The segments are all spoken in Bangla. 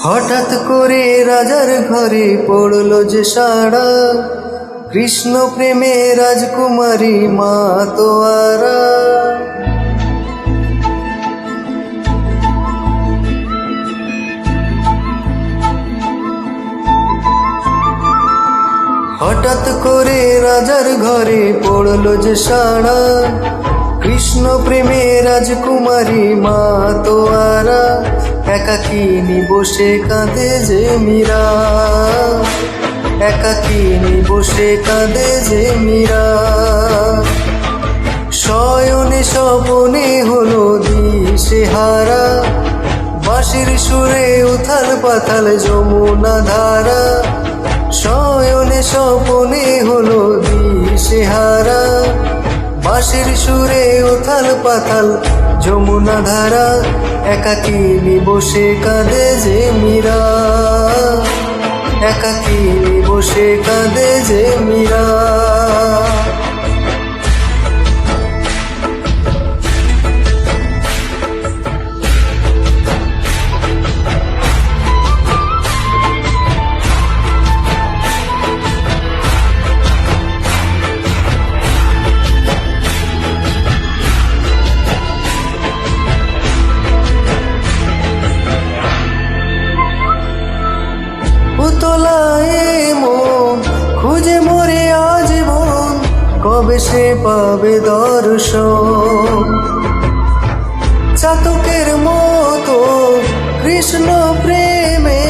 হঠাৎ করে রাজার ঘরে পড়ল যে সাড়া, কৃষ্ণ প্রেমে রাজকুমারী মা তোয়ারা। হঠাৎ করে রাজার ঘরে পড়ল যে সাড়া, কৃষ্ণ প্রেমে রাজকুমারী মা তোয়ারা। একাকিনী বসে কাঁদে যে মীরা, একাকিনী বসে কাঁদে যে মীরা। শয়নে স্বপনে হলো দিশেহারা, বাঁশির সুরে উথাল পাথাল যমুনা ধারা। শয়নে স্বপনে হলো দিশেহারা, বাঁশির সুরে উথাল পাথাল যমুনা ধারা। একাকিনী বসে কাঁদে যে মীরা, একাকিনী বসে কাঁদে যে মীরা। উতলায় মন খুঁজে মরে আজীবন, কবে সে পাবে দর্শন। চাতকের মতো কৃষ্ণ প্রেমে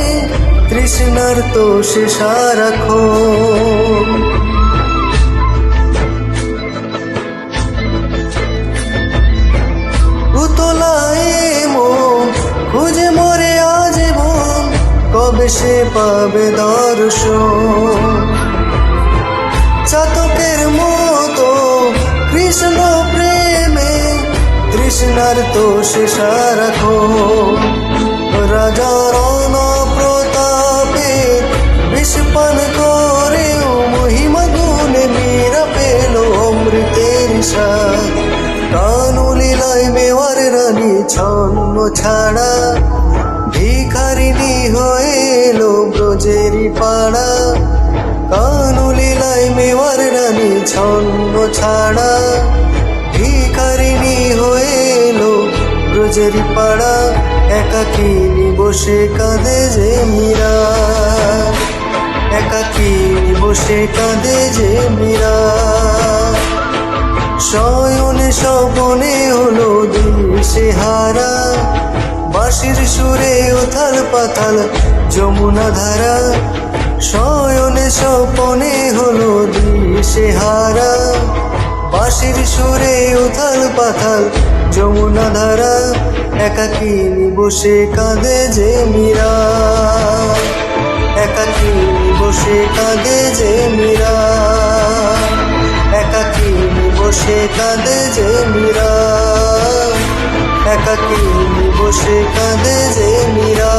তৃষ্ণার তো সে সারাক্ষণ। উতলায় মন খুঁজে মরে আজীবন, কবে সে পাবে দর্শন। চাতকের মতো কৃষ্ণ প্রেমে তৃষ্ণার তো সে সারাক্ষণ। রাজার প্রতাপে বিষপান করেও মহিমা গুণে মীরা পেল অমৃতের স্বাদ। কানলীলায় মেওয়ার রানী ছন্ন ছাড়া, ভিখারিণী হয়ে এলো ব্রজেরই পাড়া। কানলীলায় মেওয়ার রানী ছন্ন ছাড়া, ভিখারিণী হয়ে এলো ব্রজেরই পাড়া। একাকিনী বসে কাঁদে যে মীরা, একাকিনী বসে কাঁদে যে মীরা। শয়নে স্বপনে হলো দিশেহারা, বাঁশির সুরে উথাল পাথাল যমুনা ধারা। শয়নে স্বপনে হলো দিশেহারা, বাঁশির সুরে উথাল পাথাল যমুনা ধারা। একাকিনী বসে কাঁদে যে মীরা, একাকিনী বসে কাঁদে যে মীরা, একাকিনী বসে কাঁদে যে মীরা, একাকিনী বসে কাঁদে যে মীরা।